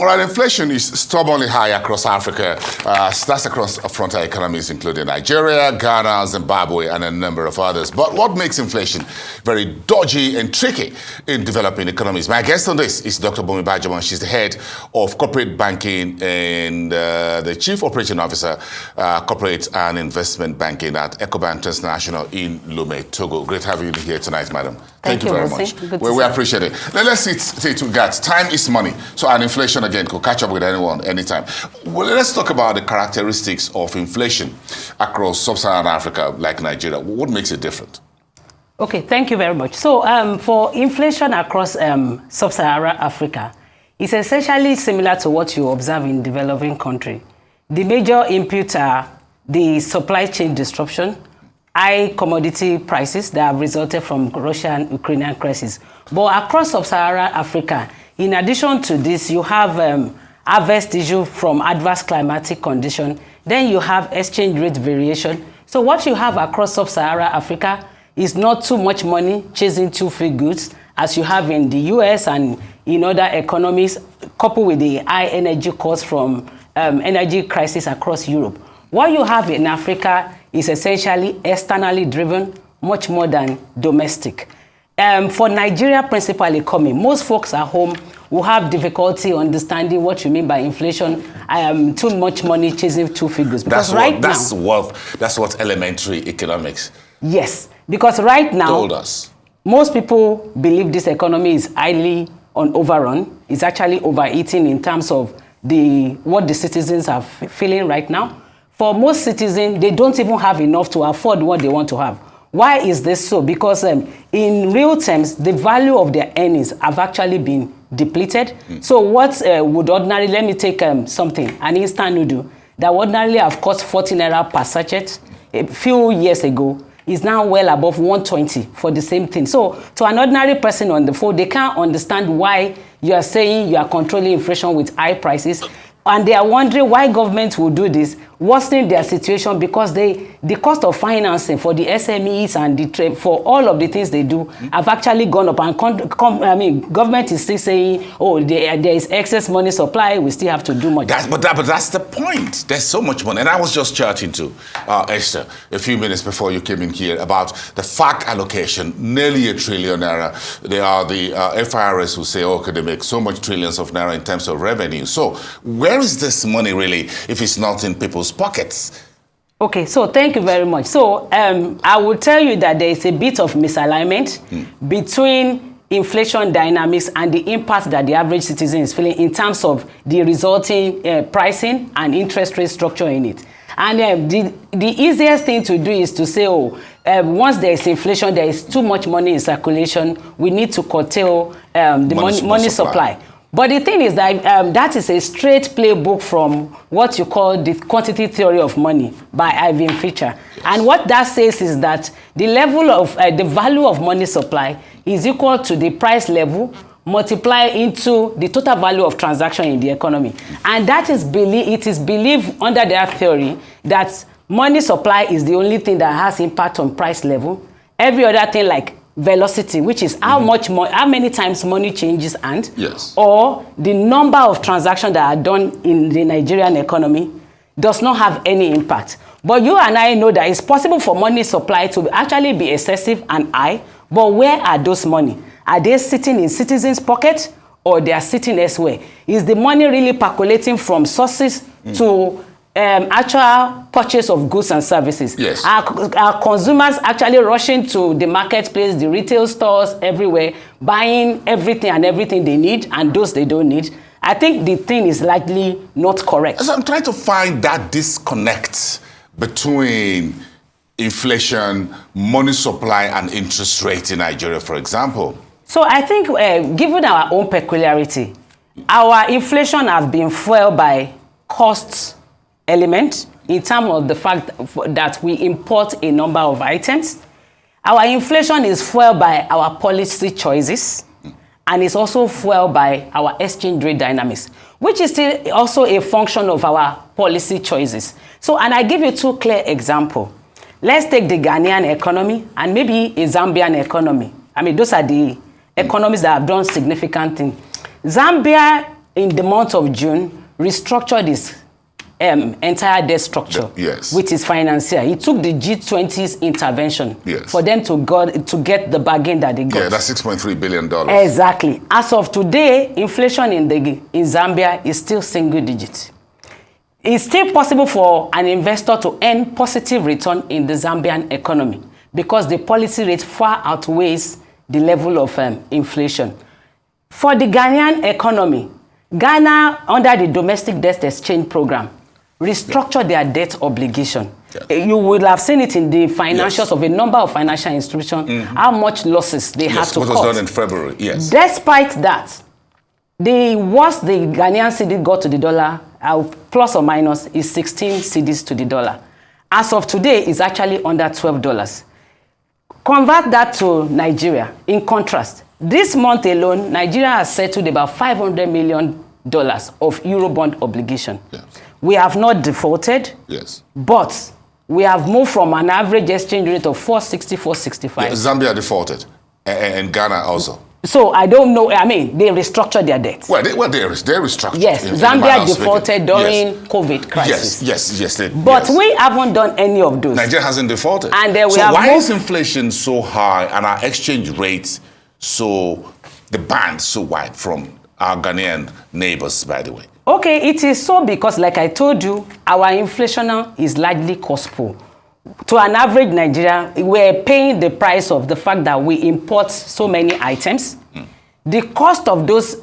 All right, inflation is stubbornly high across Africa. That's across frontier economies, including Nigeria, Ghana, Zimbabwe, and a number of others. But what makes inflation very dodgy and tricky in developing economies? My guest on this is Dr. Bunmi Bajomo. She's the head of corporate banking and the chief operating officer, corporate and investment banking at Ecobank International in Lomé, Togo. Great having you here tonight, madam. Thank you very much. We appreciate it. Let's see to that. Time is money. So an inflation again could catch up with anyone anytime. Well, let's talk about the characteristics of inflation across sub-Saharan Africa, like Nigeria. What makes it different? Okay, thank you very much. So for inflation across sub-Saharan Africa, it's essentially similar to what you observe in developing countries. The major inputs are the supply chain disruption, high commodity prices that have resulted from Russian-Ukrainian crisis. But across sub-Saharan Africa, in addition to this, you have harvest issue from adverse climatic condition. Then you have exchange rate variation. So what you have across sub-Saharan Africa is not too much money chasing too few goods as you have in the US and in other economies, coupled with the high energy costs from energy crisis across Europe. What you have in Africa is essentially externally driven, much more than domestic. For Nigeria principally coming, most folks at home will have difficulty understanding what you mean by inflation. Too much money chasing two figures. Because that's what elementary economics. Yes, because right now, told us. Most people believe this economy is highly overrun. It's actually overeating in terms of what the citizens are feeling right now. For most citizens, they don't even have enough to afford what they want to have. Why is this so? Because in real terms, the value of their earnings have actually been depleted. So what would ordinarily, let me take something, an instant noodle, that would ordinarily have cost 40 naira per sachet a few years ago, is now well above 120 for the same thing. So to an ordinary person on the phone, they can't understand why you are saying you are controlling inflation with high prices. And they are wondering why government will do this, worsening their situation because the cost of financing for the SMEs and the trade, for all of the things they do, have actually gone up. And government is still saying, oh, there is excess money supply, we still have to do much. But that's the point. There's so much money. And I was just chatting to Esther a few minutes before you came in here about the FAC allocation, nearly $1 trillion naira. They are the FIRS who say, okay, they make so much trillions of naira in terms of revenue. So where is this money really if it's not in people's pockets? Okay, so thank you very much. So I will tell you that there is a bit of misalignment between inflation dynamics and the impact that the average citizen is feeling in terms of the resulting pricing and interest rate structure in it. And the easiest thing to do is to say, once there is inflation, there is too much money in circulation, we need to curtail the money supply. But the thing is that that is a straight playbook from what you call the quantity theory of money by Ivan Fisher. Yes. And what that says is that the level of the value of money supply is equal to the price level multiplied into the total value of transaction in the economy. And that is it is believed under that theory that money supply is the only thing that has impact on price level. Every other thing like velocity, which is how many times money changes hands, yes, or the number of transactions that are done in the Nigerian economy, does not have any impact. But you and I know that it's possible for money supply to actually be excessive and high, but where are those money? Are they sitting in citizens' pockets or they are sitting elsewhere? Is the money really percolating from sources to actual purchase of goods and services? Yes. Are consumers actually rushing to the marketplace, the retail stores, everywhere, buying everything they need and those they don't need? I think the thing is likely not correct. So I'm trying to find that disconnect between inflation, money supply, and interest rate in Nigeria, for example. So I think given our own peculiarity, our inflation has been fueled by costs element in terms of the fact that we import a number of items. Our inflation is fueled by our policy choices, and it's also fueled by our exchange rate dynamics, which is still also a function of our policy choices. So, and I give you two clear examples. Let's take the Ghanaian economy and maybe a Zambian economy. I mean, those are the economies that have done significant things. Zambia in the month of June, restructured its entire debt structure with its financier. He took the G20's intervention for them to get the bargain that they got. Yeah, that's $6.3 billion. Exactly. As of today, inflation in Zambia is still single digit. It's still possible for an investor to earn positive return in the Zambian economy because the policy rate far outweighs the level of inflation. For the Ghanaian economy, Ghana, under the domestic debt exchange program, restructured their debt obligation. You will have seen it in the financials of a number of financial institutions, how much losses they had to cut. What was done in February, Despite that, the worst the Ghanaian cedi got to the dollar, plus or minus, is 16 cedis to the dollar. As of today, it's actually under $12. Convert that to Nigeria. In contrast, this month alone, Nigeria has settled about $500 million of Eurobond obligation. We have not defaulted, but we have moved from an average exchange rate of 460, 465. Zambia defaulted, and Ghana also. So I don't know. I mean, they restructured their debt. Well, they restructured. Yes, Zambia defaulted during COVID crisis. Yes. But we haven't done any of those. Nigeria hasn't defaulted. And then why is inflation so high and our exchange rates the band so wide from our Ghanaian neighbors, by the way? Okay, it is so because, like I told you, our inflation now is largely cost-pull. To an average Nigerian, we're paying the price of the fact that we import so many items. The cost of those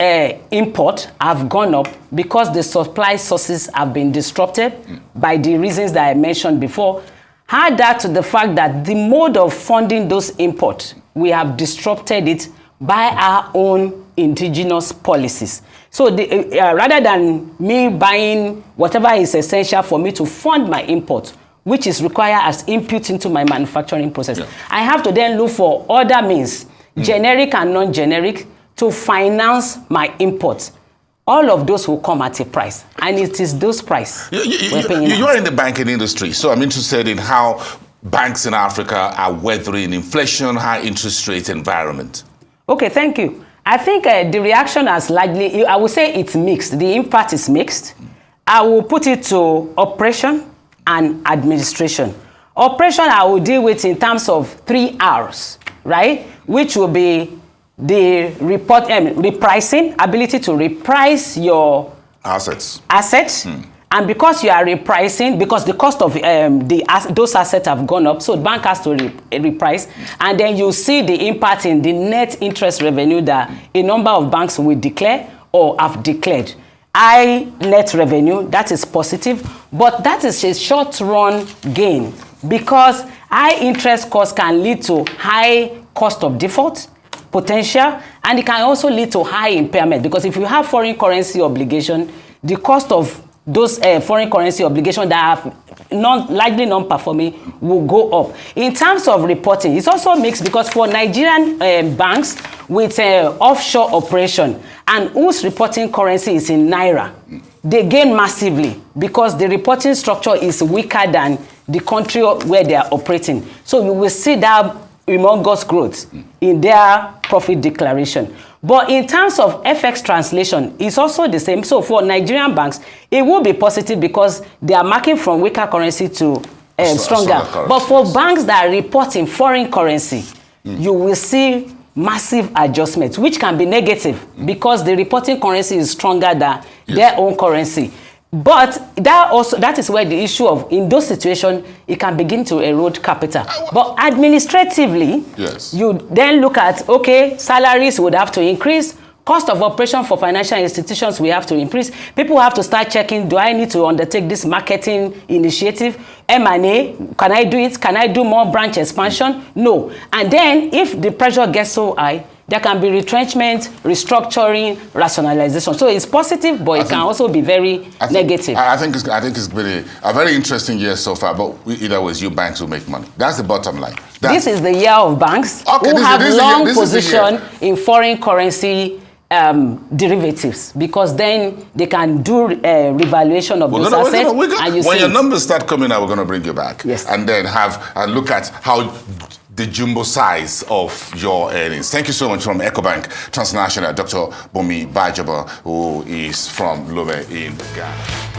imports have gone up because the supply sources have been disrupted by the reasons that I mentioned before. Add that to the fact that the mode of funding those imports, we have disrupted it by our own indigenous policies. So rather than me buying whatever is essential for me to fund my import, which is required as input into my manufacturing process, I have to then look for other means, generic and non-generic, to finance my imports. All of those will come at a price, and it is those prices we're paying. You are in the banking industry, so I'm interested in how banks in Africa are weathering inflation, high interest rate environment. Okay, thank you. I think the reaction has largely, I would say it's mixed. The impact is mixed. I will put it to operation and administration. Operation I will deal with in terms of 3 R's, right? Which will be the repricing, ability to reprice your assets. And because you are repricing, because the cost of those assets have gone up, so the bank has to reprice, and then you see the impact in the net interest revenue that a number of banks will declare or have declared. High net revenue, that is positive, but that is a short-run gain because high interest costs can lead to high cost of default potential, and it can also lead to high impairment because if you have foreign currency obligation, the cost of those foreign currency obligations that are likely non-performing will go up. In terms of reporting, it's also mixed because for Nigerian banks with offshore operation and whose reporting currency is in Naira, they gain massively because the reporting structure is weaker than the country where they are operating. So you will see that humongous growth in their profit declaration. But in terms of FX translation, it's also the same. So for Nigerian banks, it will be positive because they are marking from weaker currency to stronger. But for banks that report in foreign currency, you will see massive adjustments, which can be negative because the reporting currency is stronger than their own currency. But that is where the issue of, in those situations, it can begin to erode capital. But administratively, you then look at, okay, salaries would have to increase, cost of operation for financial institutions we have to increase. People have to start checking, do I need to undertake this marketing initiative? M&A, can I do it? Can I do more branch expansion? No. And then if the pressure gets so high, there can be retrenchment, restructuring, rationalization. So it's positive, but it can also be very negative. I think it's been a very interesting year so far, but either way, you banks will make money. That's the bottom line. This is the year of banks who have long position in foreign currency derivatives, because then they can do revaluation of those assets. When your numbers start coming out, we're going to bring you back. Yes. And then look at how the jumbo size of your earnings. Thank you so much from EcoBank Transnational, Dr. Bunmi Bajomo, who is from Lome in Ghana.